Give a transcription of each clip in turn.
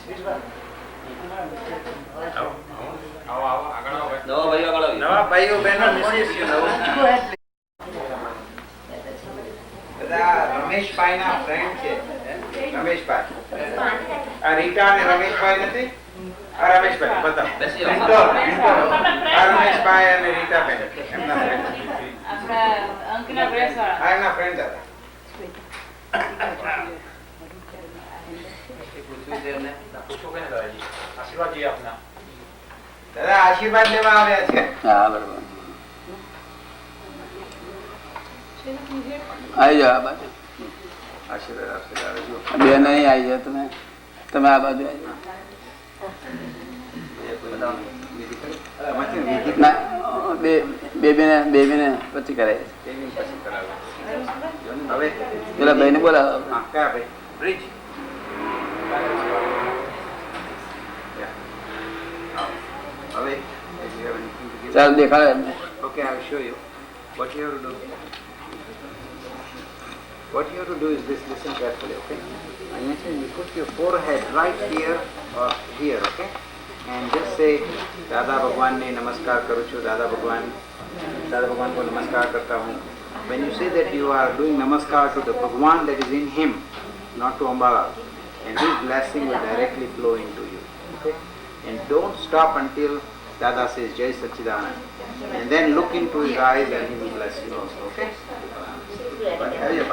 નવા ભાઈઓ બહેનો બધા રમેશભાઈ ના ફ્રેન્ડ છે. રમેશભાઈ, આ રીટા અને રમેશભાઈ નથી? આ રમેશભાઈ બધા રમેશભાઈ અને રીટા બેન એમના ફ્રેન્ડ હતા. દાદા આશીર્વાદ લેવા આવ્યા છે. હા બરોબર. આવી જાઓ આ બાજુ. આશીર્વાદ આશીર્વાદ બે નહીં આવી જાઓ તમે. તમે આ બાજુ આવી જાઓ. બેબીને પછી કરે. હવે પેલા ભાઈ ને બોલાવો. કયા ભાઈ? બ્રિજ. ચાલ દેખાડે એમને. Okay, I'll show you. What you have to do. What you have to do is this. Listen carefully, okay? And you put your forehead right here or here, okay? And just say, Dada Bhagwan ne namaskar karu chu. Dada Bhagwan ko namaskar karta hu. When you say that, you are doing namaskar to the Bhagwan that is in him, not to Ambala. And his blessing will directly flow into you, okay? And don't stop until Dada says Jai Sachidanand. And then look into his eyes and he will bless you also, okay? But hurry up,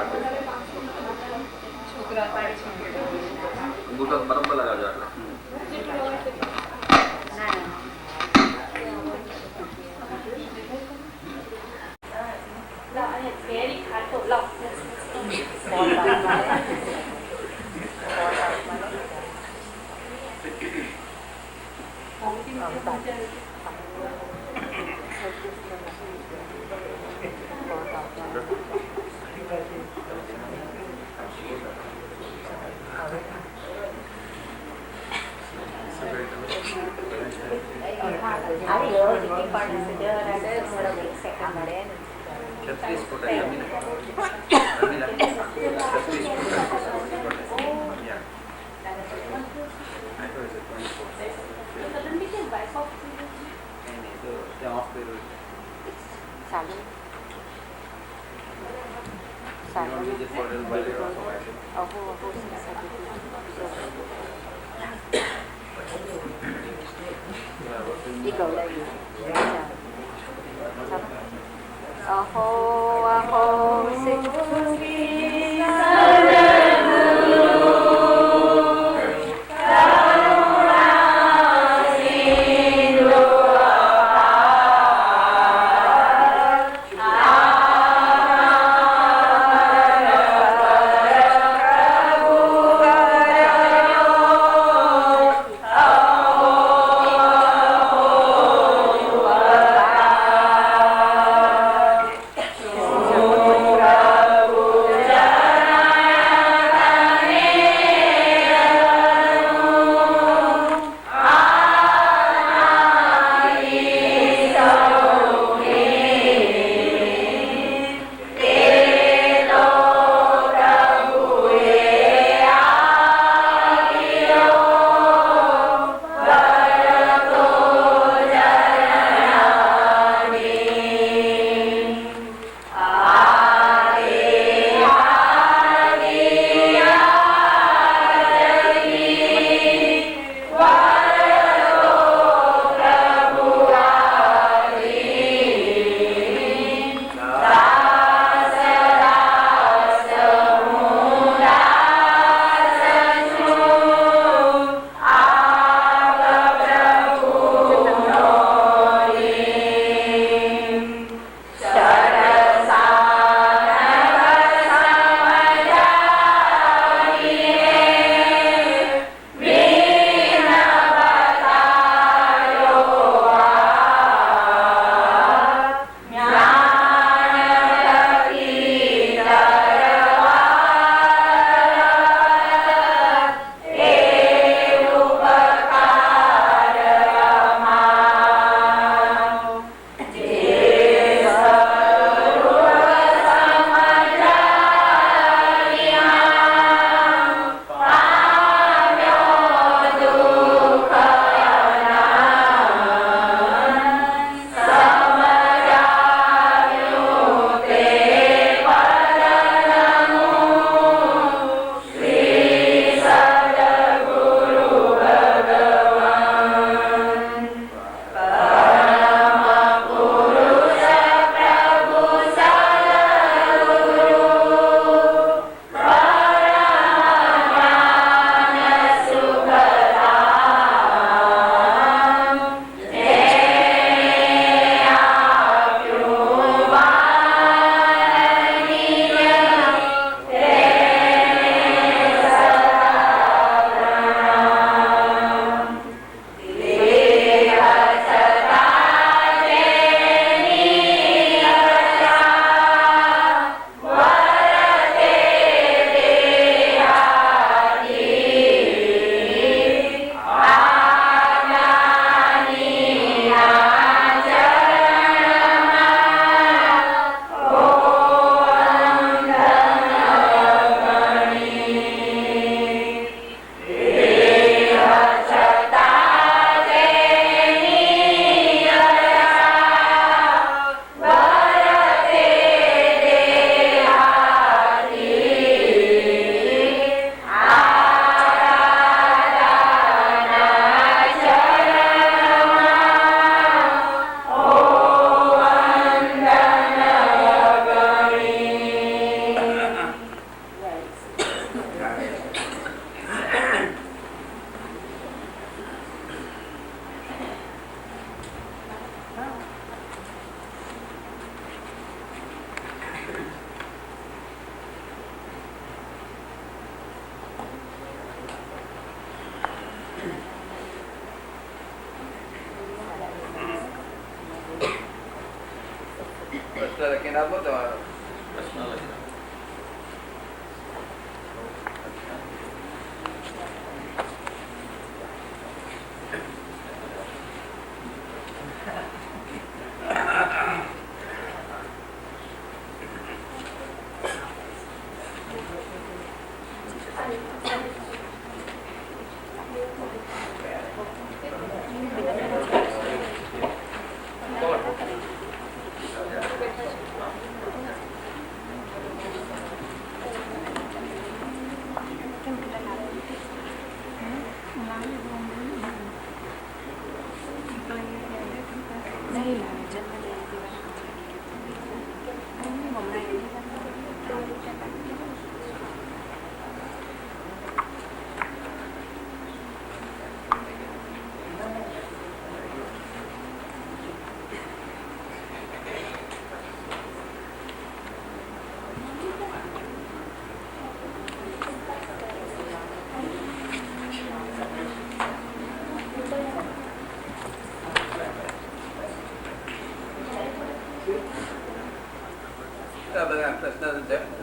પ્રશ્ન લખીને આપો તમારો.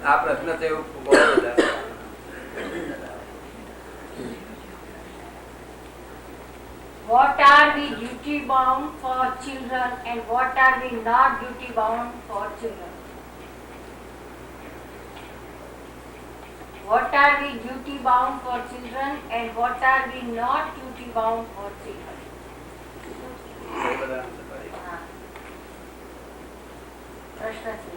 આ પ્રશ્ન છે એવું બહુ બધા. What are we duty bound for children and what are we not duty bound for children? What are we duty bound for children and what are we not duty bound for children? હા. પ્રશ્ન છે.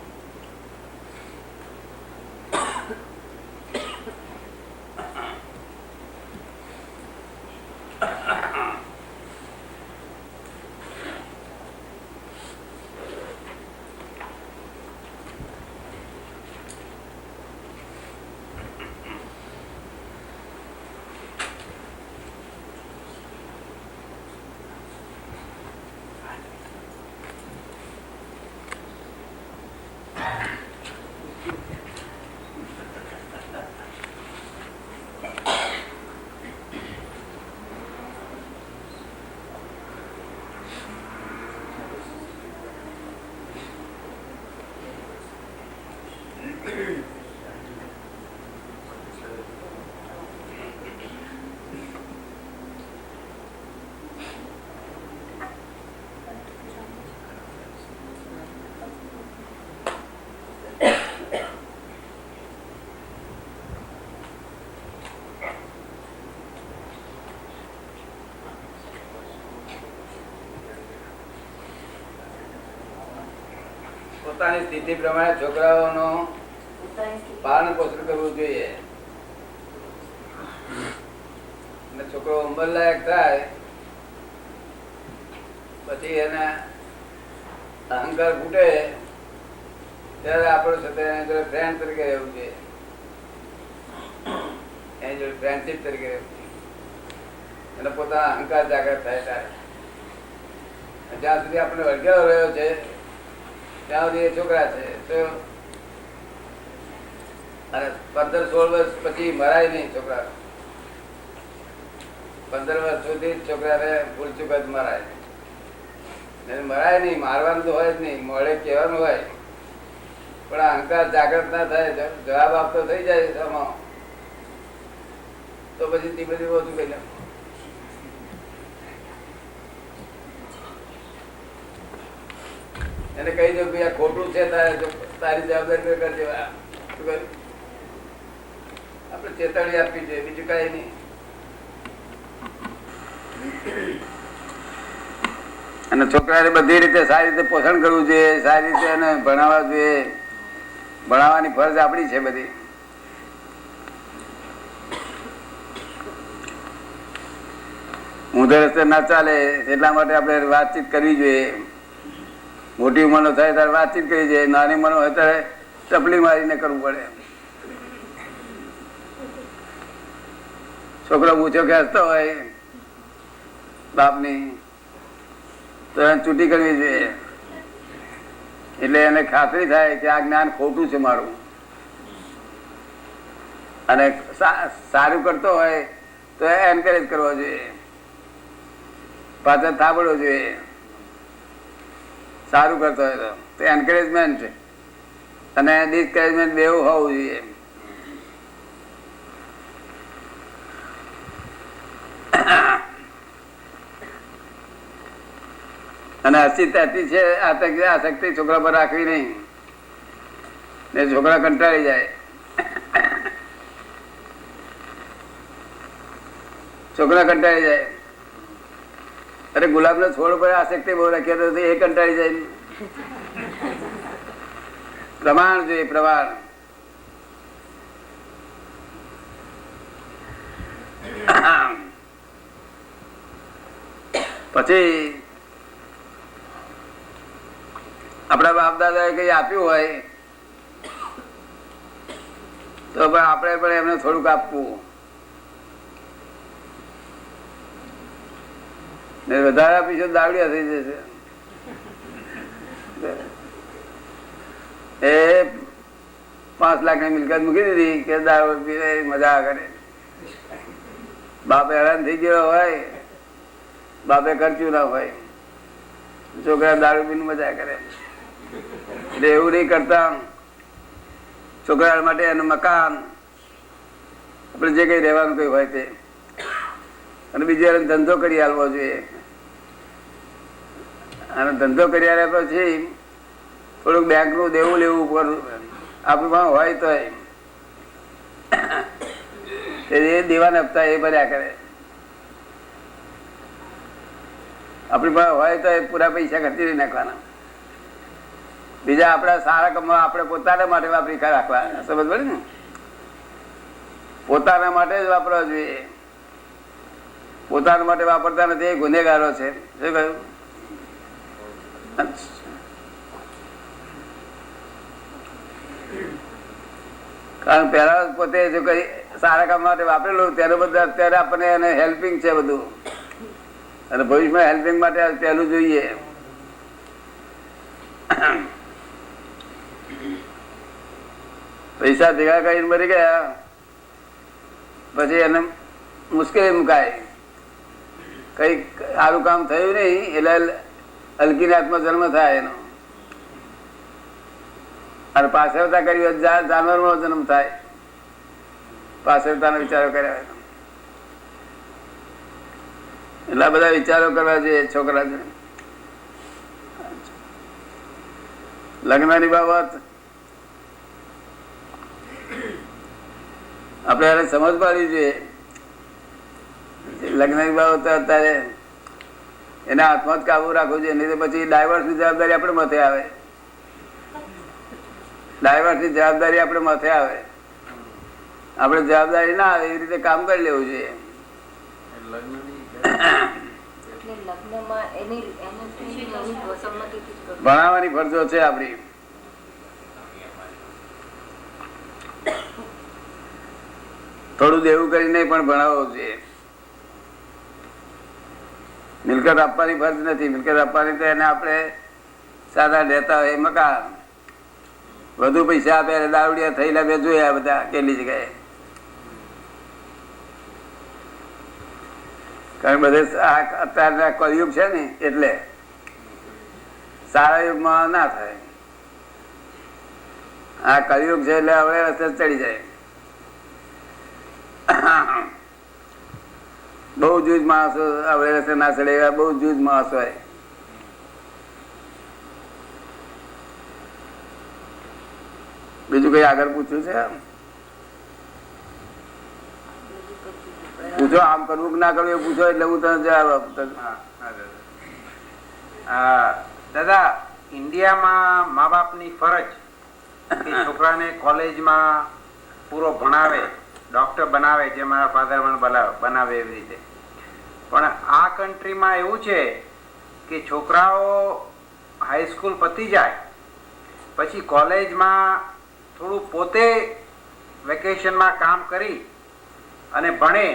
પોતાની સ્થિતિ પ્રમાણે છોકરાઓનો પાલન પોષણ કરવું જોઈએ. અને છોકરો ઉંમર લાયક થાય પછી એને અહંકાર ફૂટે ત્યારે આપણું સાથે એની જોડે ફ્રેન્ડ તરીકે રહેવું જોઈએ. એની જોડે ફ્રેન્ડશીપ તરીકે રહેવું જોઈએ. અને પોતાના અહંકાર જાગૃત થાય ત્યારે જ્યાં સુધી આપણે વળગેલો રહ્યો છે ત્યાં સુધી એ છોકરા છે તો અને 15-16 વર્ષ પછી મરાય નહીં છોકરા. 15 વર્ષ સુધી છોકરાને ભૂલ ચૂક જ મરાય. મરાય નહીં, મારવાનું તો હોય જ નહીં, મોડે કહેવાનું હોય પણ અહંકાર જાગૃત ના થાય, જવાબ આપતો થઈ જાય એમાં તો પછી તે બધી ઓછું કહી નાખો. એને કહી દઉં કે આ ખોટું છે, તારી જવાબદારી કરજે. આપણે ચેતવણી આપવી જોઈએ, બીજું કઈ નહીં. અને છોકરાને બધી રીતે સારી રીતે પોષણ કરવું જોઈએ, સારી રીતે એને ભણાવવા જોઈએ. ભણાવવાની ફરજ આપણી છે બધી. ઊંધે રસ્તે ના ચાલે એટલા માટે આપણે વાતચીત કરવી જોઈએ. મોટી ઉંમરનો થાય ત્યારે વાતચીત કરવી જોઈએ, નાની ઉંમરનો હોય ત્યારે ચપલી મારીને કરવું પડે. છોકરો ઊંચો ખેંચતો હોય બાપની તો એને છૂટી કરવી જોઈએ. એટલે એને ખાતરી થાય કે આ જ્ઞાન ખોટું છે મારું. અને સારું કરતો હોય તો એન્કરેજ કરવો જોઈએ, પાછળ થાબડવો જોઈએ. સારું કરતો હોય તો એન્કરેજમેન્ટ અને ડિસ્કરેજમેન્ટ બેવું હોવું જોઈએ. અને અસ્થિત્યાથી છે આસક્તિ છોકરા પર રાખવી નહીં, ને છોકરા કંટાળી જાય. છોકરા કંટાળી જાય. અરે ગુલાબ નો છોડ પર આસક્તિ બહુ રાખીએ તો એ કંટાળી જાય. પ્રમાણ જોઈએ, પ્રમાણ. પછી આપડા બાપ દાદા કઈ આપ્યું હોય તો આપણે પણ એમને થોડુંક આપવું. વધારે આપીશું દાવડિયા થઈ જશે. એ 5 લાખ ની મિલકત મૂકી દીધી કે દારૂ પીવે મજા કરે. બાપ હેરાન થઈ ગયો હોય, બાપે ખર્ચ્યું ના હોય, છોકરા દારૂ પીને મજા કરે. એટલે એવું નહીં કરતા. છોકરા માટે એનું મકાન, આપણે જે કઈ રહેવાનું કઈ હોય તે, અને બીજો ધંધો કરી આલવો જોઈએ. અને ધંધો કરી આવ્યા પછી થોડુંક બેંક નું દેવું લેવું પડે આપણું પણ હોય તો એ દેવાના હપ્તા એ ભર્યા કરે. આપણી પાસે હોય તો એ પૂરા પૈસા ખર્ચી નાખવાના. બીજા આપડા સારા કમવા આપણે પોતાના માટે વાપરી રાખવા. સમજ પડે ને? પોતાના માટે જ વાપરવા જોઈએ. પોતાના માટે વાપરતા નથી, એ ગુનેગારો છે. શું કહ્યું? કારણ પેલા પોતે જો કઈ સારા કામ માટે વાપરેલું ત્યારે બધા અત્યારે આપણને એને હેલ્પિંગ છે બધું, અને ભવિષ્યમાં હેલ્પિંગ માટે પહેલું જોઈએ. પૈસા ભેગા કરીને મરી ગયા પછી એને મુશ્કેલી મુકાય. કઈ સારું કામ થયું નહીં એટલે હલકીને આત્મજન્મ થાય એનો, અને પાછળતા કરી જાનવરનો જન્મ થાય. પાછળતાના વિચારો કર્યા એટલા બધા વિચારો કરવા જોઈએ છોકરા. લગ્નની બાબત આપણે એને સમજ પાડવી જોઈએ. લગ્નની બાબત અત્યારે એના હાથમાં જ કાબુ રાખવું જોઈએ, નહીં તો પછી ડાયવર્સની જવાબદારી આપણે માથે આવે. ડાયવર્સની જવાબદારી આપણે માથે આવે. આપણે જવાબદારી ના આવે એવી રીતે કામ કરી લેવું જોઈએ. ભણાવવાની ફરજો છે આપણી. થોડું દેવું કરીને પણ ભણાવવું જોઈએ. મિલકત આપવાની ફરજ નથી. મિલકત આપવાની તો એને આપણે સાદા રહેતા હોય મકાન, વધુ પૈસા આપે દાવડિયા થયેલા બે જોયા બધા કેટલી જગ્યાએ. કારણ બધે અત્યારના કળિયુગ છે ને એટલે સારા યુગમાં ના થાય. આ કળિયુગ છે એટલે હવે રસ્તે ચડી જાય. બહુ જૂજ માણસો હવે રસ્તે ના ચડે એવા બહુ જૂજ માણસો હોય. બીજું કઈ આગળ પૂછ્યું છે? પૂછો, આમ કરવું કે ના કરવું એ પૂછો એટલે હું તને જવાબ આપતો. દાદા, ઇન્ડિયામાં મા બાપની ફરજ છોકરાને કોલેજમાં પૂરો ભણાવે, ડોક્ટર બનાવે, જે મારા ફાધર બનાવે એવી રીતે. પણ આ કન્ટ્રીમાં એવું છે કે છોકરાઓ હાઈસ્કૂલ પતી જાય પછી કોલેજમાં થોડું પોતે વેકેશનમાં કામ કરી અને ભણે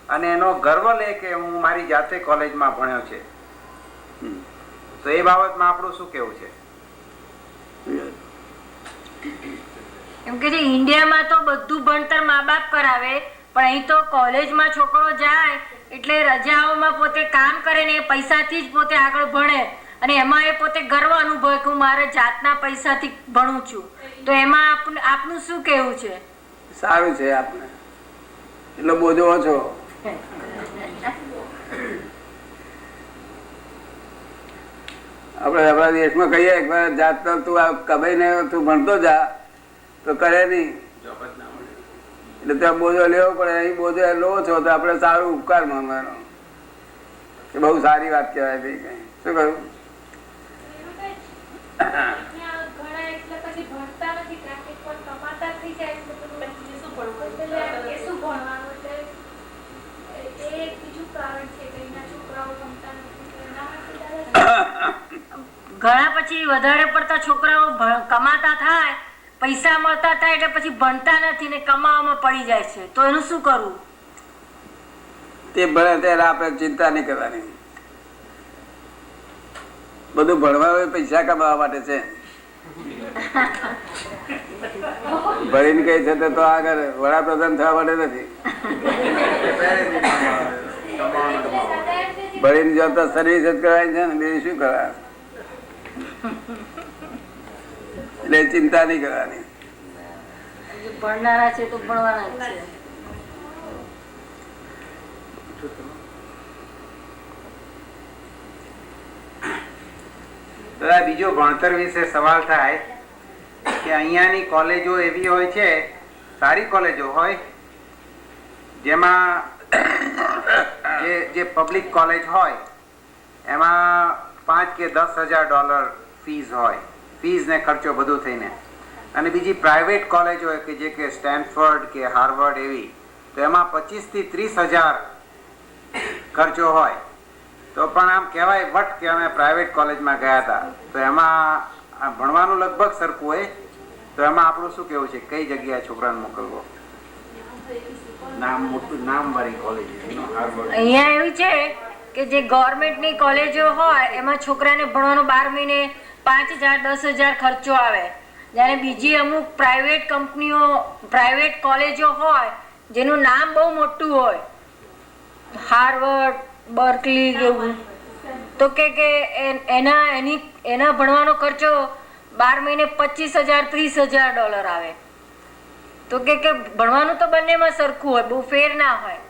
અને એનો ગર્વ લે કે હું મારી જાતે કોલેજમાં ભણ્યો છે. તો એ બાબતમાં આપણું શું કેવું છે? એમ કે ઇન્ડિયામાં તો બધું ભણતર મા બાપ કરાવે, પણ અહીં તો કોલેજમાં છોકરો જાય એટલે રજાઓમાં પોતે કામ કરે ને એ પૈસાથી જ પોતે આગળ ભણે અને એમાં એ પોતે ગર્વ અનુભવે કે હું મારા જાતના પૈસાથી ભણું છું. તો એમાં આપનું શું કહેવું છે? સારું છે, આપણે એટલો બોજો ઓછો. આપણે આપણા દેશમાં કહીએ જાતનો તું કમાઈને તું ભણતો જા તો કરે નહીં, એટલે ત્યાં બોજો લેવો પડે. અહીં બોજો લો છો તો આપણે સારું ઉપકાર માનવાનો, એ બહુ સારી વાત કહેવાય. ભાઈ કઈ શું કહ્યું? ઘણા પછી વધારે પડતા છોકરાઓ કમાતા થાય, પૈસા મળતા થાય એટલે પછી ભણતા નથી ને કમાવામાં પડી જાય છે. તો એનું શું કરવું? તે ભણે ત્યારે આપણે ચિંતા નહીં કરવાની. બધું ભણવા પૈસા કમાવા માટે છે. ભણીને કઈ છે તો આગળ વડાપ્રધાન થવા માટે નથી. ભણીને જતા સર્વિસ જ કરવાની છે ને, બીજું શું કરવા? એટલે ચિંતા નહીં કરવાની. ભણનારા છે તો ભણવાના જ છે. દાદા, બીજો ભણતર વિશે સવાલ થાય કે અહીંયાની કોલેજો એવી હોય છે, સારી કોલેજો હોય, જેમાં જે પબ્લિક કોલેજ હોય એમાં $5,000 કે $10,000 ફીસ હોય, ફીસ ને ખર્ચો બધું થઈને. અને બીજી પ્રાઇવેટ કોલેજ હોય કે જે કે સ્ટેનફર્ડ કે હાર્વર્ડ એવી, તો એમાં 25,000 થી 30,000 ખર્ચો હોય. તો પણ આમ કહેવાય વટ કે અમે પ્રાઇવેટ કોલેજમાં ગયા હતા, તો એમાં ભણવાનું લગભગ સરખું હોય. તો એમાં આપણું શું કેવું છે, કઈ જગ્યાએ છોકરાને મોકલવો? નામવાળી કોલેજ અહીંયા એવું છે કે જે ગવર્મેન્ટની કોલેજો હોય એમાં છોકરાને ભણવાનો 12 મહિને 5,000 10,000 ખર્ચો આવે. જ્યારે બીજી અમુક પ્રાઇવેટ કંપનીઓ, પ્રાઇવેટ કોલેજો હોય જેનું નામ બહુ મોટું હોય, હાર્વર્ડ, બર્કલી એવું, તો કે એના ભણવાનો ખર્ચો 12 મહિને $25,000 $30,000 આવે. તો કે ભણવાનું તો બંનેમાં સરખું હોય, બહુ ફેર ના હોય.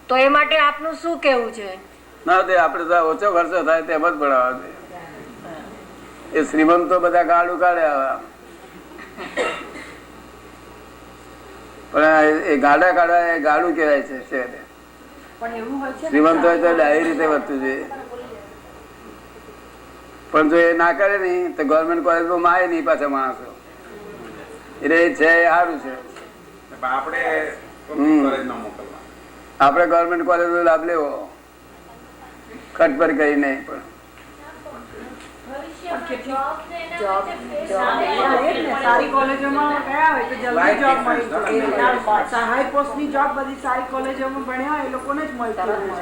તો એ માટે આપનું શું કેવું છે? ના, તે આપણે તો ઓછો ખર્ચો થાય તેમ જ ભણાવવા દે. એ શ્રીમંતો બધા ગાડું કાઢે આવા, પણ એ ગાડા કાઢવા એ ગાડું કહેવાય છે. શ્રીમંત હોય તો ડાયરી રીતે વધતું જોઈએ, પણ જો એ ના કરે નહીં તો ગવર્મેન્ટ કોલેજમાં માય નહીં પાછા માણસો. એટલે એ છે એ સારું છે. આપણે ગવર્મેન્ટ કોલેજ નો લાભ લેવો, ખટપટ કરી નહીં. પણ સારી કોલેજોમાં ગયા હોય તો જલ્દી જોબ મળી જાય. હાઈ પોસ્ટ ની જોબ બધી સારી કોલેજોમાં ભણ્યા હોય એ લોકોને જ મળતી હોય.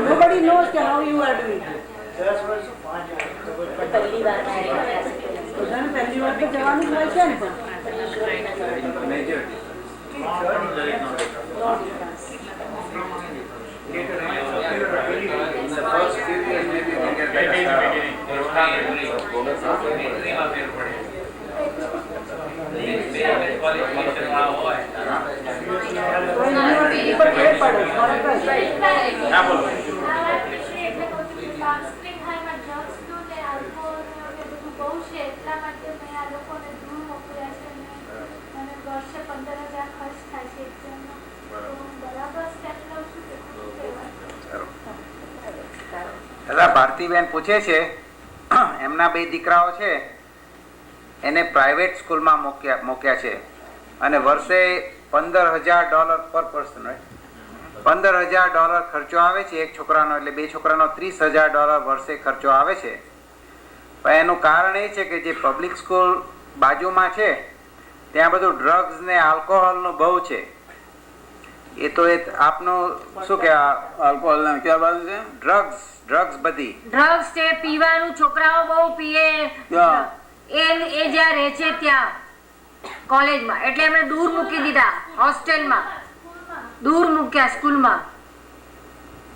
Nobody knows how you are doing. બધાને પહેલી વાર તો જવાનું જ હોય છે ને. ભારતીબેન પૂછે છે, એમના 2 દીકરાઓ છે, એને પ્રાઇવેટ સ્કૂલમાં મૂક્યા છે અને વર્ષે $15,000 પર પર્સન, $15,000 ખર્ચો આવે છે એક છોકરાનો. એટલે 2 છોકરાનો $30,000 વર્ષે ખર્ચો આવે છે. પણ એનું કારણ એ છે કે જે પબ્લિક સ્કૂલ બાજુમાં છે ત્યાં બધું ડ્રગ્સ ને આલ્કોહોલનું બહુ છે. એ તો આપનું શું કે આલ્કોહોલ ના ક્યાં બાજુ છે? ડ્રગ્સ બધી ડ્રગ્સ છે, પીવાનું છોકરાઓ બહુ પીએ. એ જ્યાં રહે છે ત્યાં કોલેજમાં, એટલે એમણે દૂર મૂકી દીધા, હોસ્ટેલમાં દૂર મૂક્યા, સ્કૂલમાં.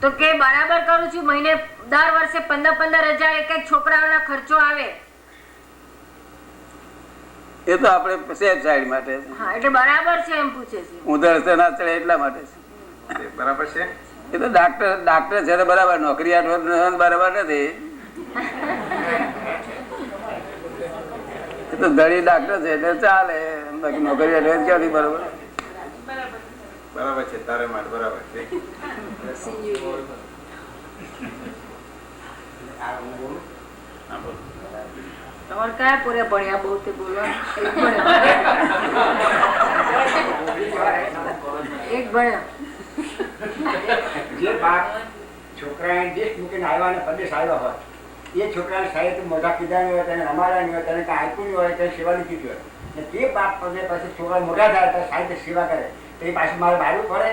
તો કે બરાબર કરું છું, મહિને દર વર્ષે 15,000 એક છોકરાઓના ખર્ચો આવે. એ તો આપણે સેફ સાઈડ માટે. હા, એટલે બરાબર છે એમ પૂછે છે. ઊંધા રસ્તે ના ચડે એટલા માટે છે. બરાબર છે. એ તો ડાક્ટર છે તો બરાબર, નોકરી બરાબર નથી. એ તો ધડી ડાક્ટર છે એટલે ચાલે, બાકી નોકરી ક્યાંથી બરાબર. બરાબર છે, તારે માટે બરાબર છે. તમારે કયા પૂરે ભણ્યા બહુ તે બોલવા? એક ભણ્યા. જે બાપ છોકરાને દેશ મૂકીને આવ્યા ને પરદેશ આવ્યા હોય, એ છોકરાને સાહેબ મોઢા કીધા નહીં હોય, તેને રમાડ્યા નહીં હોય, તેને કાંઈ આપ્યું નહીં હોય, તેને સેવા લીધી હોય. ને તે બાપ પછી પછી છોકરા મોટા થાય તો સાહેબ સેવા કરે, તો એ પાછું મારે બાળવું પડે.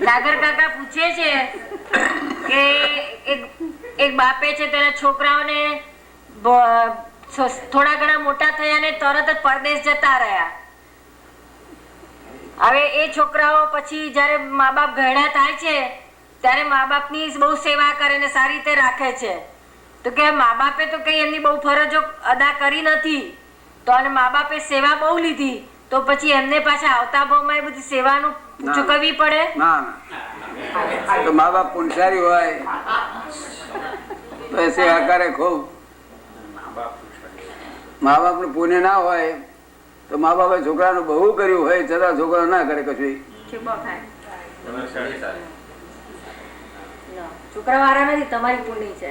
નાગર કાકા પૂછે છે કે એક બાપે છે તેના છોકરાઓને થોડા ઘણા મોટા થયા ને તરત જ પરદેશ જતા રહ્યા. હવે એ છોકરાઓ પછી જયારે મા બાપ ઘરડા થાય છે ત્યારે મા બાપની બહુ સેવા કરે ને સારી રીતે રાખે છે. તો કે મા બાપે તો કઈ એમની બહુ ફરજો અદા કરી નથી, તો અને મા બાપે સેવા બહુ લીધી, તો પછી એમને પાછા આવતા ભાવમાં એ બધી સેવાનું ચૂકવવી પડે? ના, તો મા બાપ પુણસારી હોય તો એ સેવા કરે ખૂબ. મા બાપ નું પુણ્ય ના હોય તો મા બાપે છોકરાનું બહુ કર્યું હોય છતાં છોકરો ના કરે કશું. છોકરા વાળા નથી, તમારી પુણ્ય છે.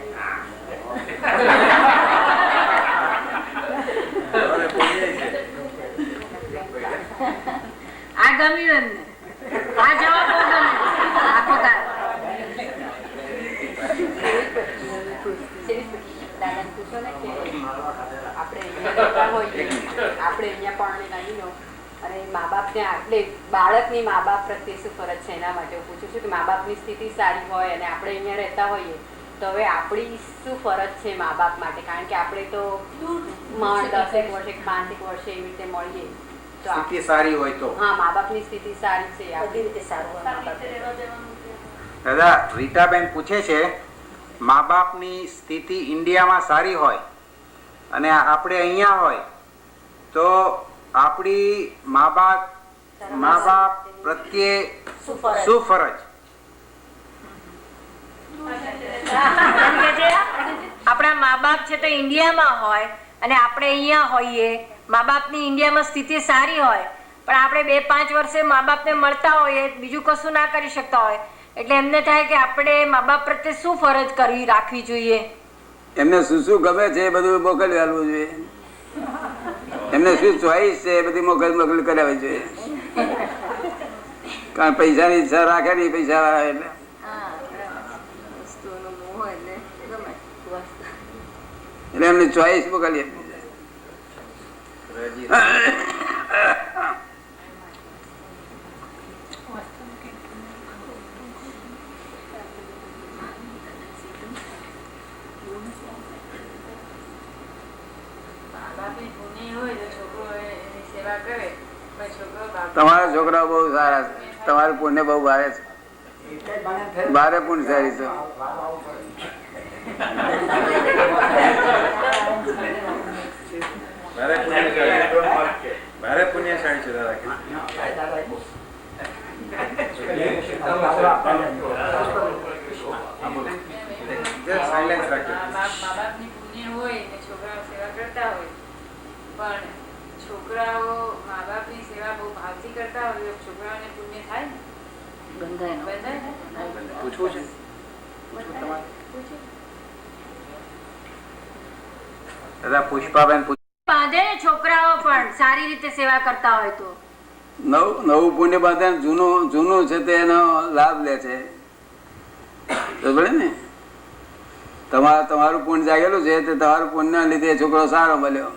આ ગમ્યું એમને, આ જવાબ બહુ ગમ્યો. આપણે અહીંયા પણ નહીં અને મા બાપને આટલે બાળકની મા બાપ પ્રત્યે શું ફરજ છે એના માટે હું પૂછું છું કે મા બાપની સ્થિતિ સારી હોય અને આપણે અહીંયા રહેતા હોઈએ તો હવે આપણી શું ફરજ છે મા બાપ માટે? કારણ કે આપણે તો 10 વર્ષે 5 વર્ષે એવી રીતે મળીએ તો સ્થિતિ સારી હોય તો. હા, મા બાપની સ્થિતિ સારી છે, આપણી રીતે સારું. દાદા, રીટાબેન પૂછે છે મા બાપની સ્થિતિ ઇન્ડિયામાં સારી હોય અને આપણે અહીંયા હોય તો આપણી મા બાપ પ્રત્યે શું ફરજ? આપણા મા બાપ છે તો ઇન્ડિયામાં હોય અને આપણે અહીંયા હોઈએ, મા બાપની ઇન્ડિયામાં સ્થિતિ સારી હોય પણ આપણે 2-5 વર્ષે મા બાપને મળતા હોઈએ, બીજું કશું ના કરી શકતા હોય, એટલે એમને થાય કે આપણે મા બાપ પ્રત્યે શું ફરજ રાખવી જોઈએ? એમને શું શું ગમે છે એ બધું મોકલી આપવું જોઈએ. એમને શું ચોઈસ છે એ બધી મોકલ કરાવવી જોઈએ. કારણ પૈસાની ઈચ્છા રાખે નહીં પૈસા વાળા, એટલે એટલે એમની ચોઈસ મોકલી આપવી. તમારા છોકરાઓ બહુ સારા છે, તમારું પુણ્ય બહુ ભારે છે, ભારે પુણ્યશાળી છે. ભારે પુણ્યશાળી છે દાદા. સાયલેન્સ રાખજો. બાબાની પુણ્ય હોય ને છોકરાઓ સેવા કરતા હોય, પણ છોકરાઓ મા બાપની સેવા બહુ ભાવથી કરતા હોય, છોકરાઓને પુણ્ય થાય ને? બંધાય. પૂછવું છે? દાદા, પુષ્પાબેન બાંધે ને છોકરાઓ પણ સારી રીતે સેવા કરતા હોય તો નવું પુણ્ય બાંધે, જૂનું છે તેનો લાભ લે છે. ને તમારું પુણ્ય જાગેલું છે તે તમારું પુણ્ય લીધે છોકરો સારો મળ્યો,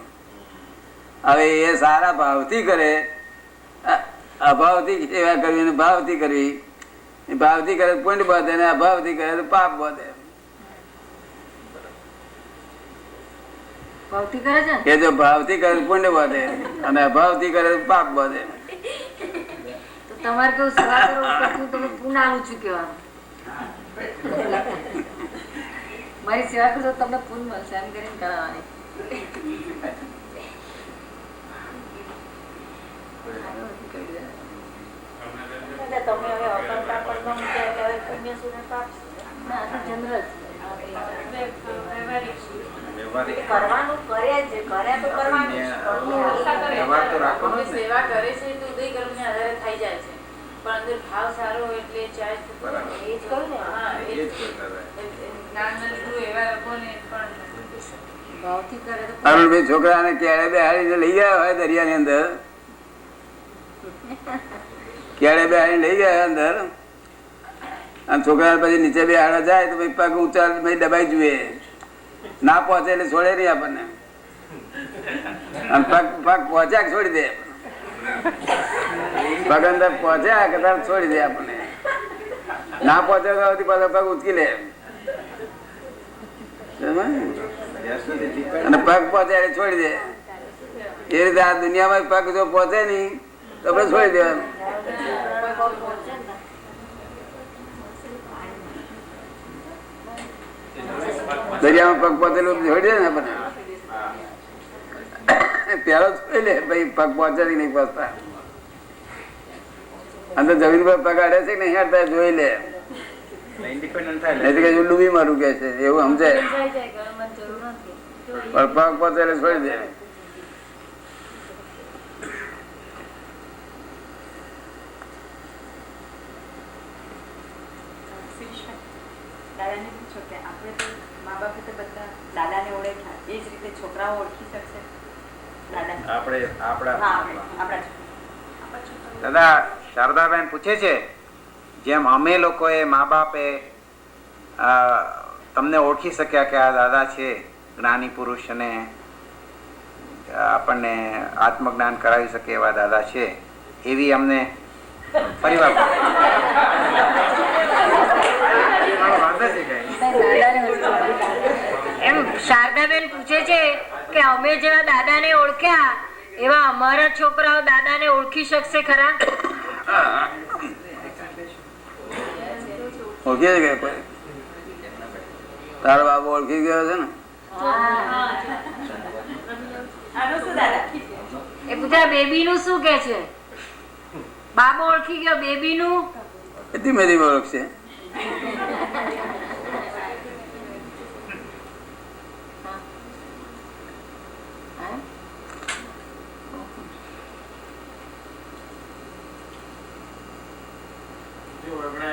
હવે એ સારા ભાવથી કરે, અભાવથી સેવા કરવી અને ભાવથી કરવી. ભાવથી કરે તો પુણ્ય વધે ને અભાવથી કરે તો પાપ વધે. ભાવથી કરે છે ને? એ જો ભાવથી કરે તો પુણ્ય વધે અને અભાવથી કરે તો પાપ વધે. તો તમારે કેવું સેવા કરો કરતું તમે પૂર્ણ આવું છું કેવાનું. મારી સેવા કરશો તમને પૂર્ણ મળશે એમ કરીને કરાવવાની. તમે હવે અકર્તા પર ગમ કે હવે પુણ્ય સુને પાપ ના, આ તો general છે. કરવાનું કરે છે, કર્યા તો કરવાનું જ. વ્યવહાર તો રાખવાનો જ ને. સેવા કરે છે તો ઉદય કર્મ ને આધારે થઈ જાય છે, પણ અંદર ભાવ સારો હોય એટલે ચાર્જ બરાબર. એ જ કહ્યું ને. હા, એ જ કરતા હતા. જ્ઞાન નથી એવા લોકોને પણ ભાવથી કરે તો અરુણભાઈ છોકરાને ક્યારે બેહાડીને લઈ ગયા હોય દરિયાની અંદર, ક્યારે બેહાડીને લઈ ગયા અંદર, અને છોકરા પછી નીચે બેહાડવા જાય તો ભાઈ પગ ઊંચા દબાઈ જુએ, ના પહોંચે એટલે છોડે નહીં આપણને, અને પગ પહોંચ્યા છોડી દે, પગ અંદર પહોંચ્યા કે તાર છોડી દે આપણને, ના પહોંચે તો પાછા પગ ઉચકી લે. અને પગ પહોંચે એટલે છોડી દે. એ રીતે આ દુનિયામાં પગ જો પહોંચે નહીં તો આપણે છોડી દેવાનું. દરિયામાં પગ પહોંચેલું છોડી દે ને આપણને, પેલો છોડી લે ભાઈ પગ પહોંચે નહીં પહોંચતા. અંદર જમીન પર પગ અડે છે કે નહીં અડતા જોઈ લે, ઇન્ડિપેન્ડન્ટ થાય નહીં તો ડૂબી મારું કે છે એવું સમજે. થઈ જાય ગવર્મેન્ટ જરૂર નથી. પણ પગ પહોંચે એટલે છોડી દે. દાદાને પૂછો કે આપણે તો મા બાપે તો બધા દાદાને ઓળખ્યા, એ જ રીતે છોકરાઓ ઓળખી શકશે દાદાને? આપણે હા, આપણા આપણા દાદા શારદાબેન પૂછે છે, જેમ અમે લોકોએ મા બાપે તમને ઓળખી શક્યા કે આ દાદા છે જ્ઞાની પુરુષ અને આપણને આત્મજ્ઞાન કરાવી શકે એવા દાદા છે, એવી અમને ફરીવાર એમ શારદાબેન પૂછે છે કે અમે જેવા દાદાને ઓળખ્યા એવા અમારા છોકરાઓ દાદાને ઓળખી શકશે ખરા? ઓળખી છે કે કોઈ? તારો બાબુ ઓળખી ગયો છે ને? એ પૂછે બેબી નું શું કે છે? બાબો ઓળખી ગયો, બેબી નું ધીમે ધીમે ઓળખશે. આપણે